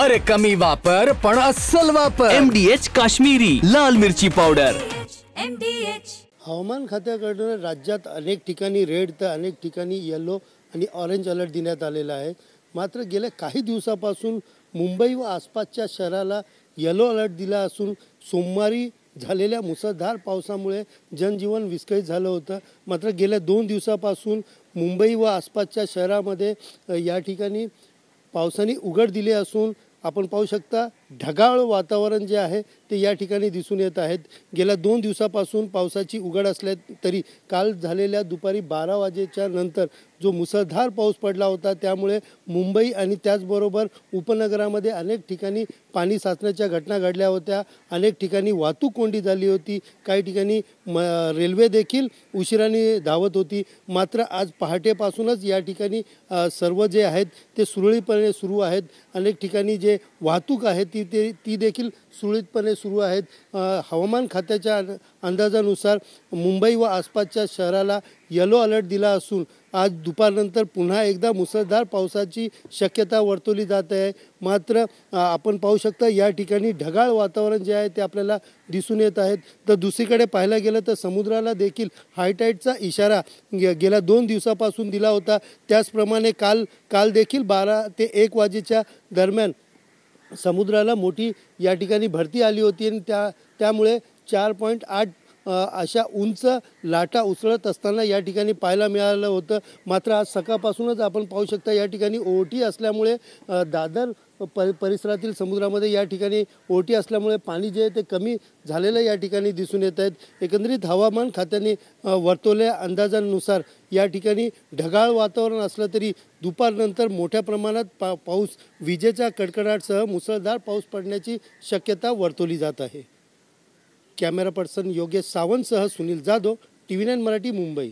अरे कमी वापर पण अस्सल वापर. MDH काश्मीरी लाल मिरची पावडर. हवामान खात्याकडून राज्यात अनेक ठिकाणी रेड तर अनेक ठिकाणी येलो आणि ऑरेंज अलर्ट देण्यात आलेला आहे. मात्र गेल्या काही दिवसापासून मुंबई व आसपासच्या शहराला येलो अलर्ट दिला असून सोमवारी झालेल्या मुसळधार पावसामुळे जनजीवन विस्कळीत झालं होतं. मात्र गेल्या 2 दिवसापासून मुंबई व आसपासच्या शहरामध्ये या ठिकाणी पावसाने उघड दिली असून आपण पाहू शकता ढगाळ वातावरण जे आहे ते या ठिकाणी दिसून येत आहेत. गेल्या 2 दिवसापासून पावसाची उघड असल्या तरी काल झालेल्या दुपारी 12 वाजेच्या नंतर जो मुसळधार पाऊस पडला होता त्यामुळे मुंबई आणि त्याचबरोबर उपनगरामध्ये अनेक ठिकाणी पाणी साचण्याच्या घटना घडल्या होत्या. अनेक ठिकाणी वाहतूक कोंडी झाली होती. काही ठिकाणी रेल्वे देखील उशिराने धावत होती. मात्र आज पहाटेपासूनच या ठिकाणी सर्व जे आहेत ते सुरळीतपणे सुरू आहेत. अनेक ठिकाणी जे वाहतूक आहे ती देखील सुरळीतपणे सुरू आहेत. हवामान खात्याच्या अंदाजानुसार मुंबई व आसपासच्या शहराला येलो अलर्ट दिला असून आज दुपारनंतर पुन्हा एकदा मुसळधार पावसाची शक्यता वर्तवली जात आहे. मात्र आपण पाहू शकता या ठिकाणी ढगाळ वातावरण जे आहे ते आपल्याला दिसून येत आहेत. तर दुसरीकडे पाहायला गेलं तर समुद्राला देखील हायटाईडचा इशारा गेल्या 2 दिवसापासून दिला होता. त्याचप्रमाणे काल देखील 12 ते 1 वाजेच्या दरम्यान समुद्राला मोठी या ठिकाणी भरती आली होती आणि त्यामुळे 4.8 अशा उंच लाटा उसळत असताना या ठिकाणी पाहायला मिळालं होतं. मात्र आज सकाळपासूनच आपण पाहू शकता या ठिकाणी ओहोटी असल्यामुळे दादर परिसरातील समुद्रामध्ये या ठिकाणी ओहोटी असल्यामुळे पाणी जे आहे ते कमी झालेलं या ठिकाणी दिसून येत आहेत. एकंदरीत हवामान खात्याने वर्तवलेल्या अंदाजानुसार या ठिकाणी ढगाळ वातावरण असलं तरी दुपारनंतर मोठ्या प्रमाणात पाऊस विजेच्या कडकडाटासह मुसळधार पाऊस पडण्याची शक्यता वर्तवली जात आहे. कॅमेरा पर्सन योगेश सावंतसह सुनील जाधव, TV9 मराठी, मुंबई.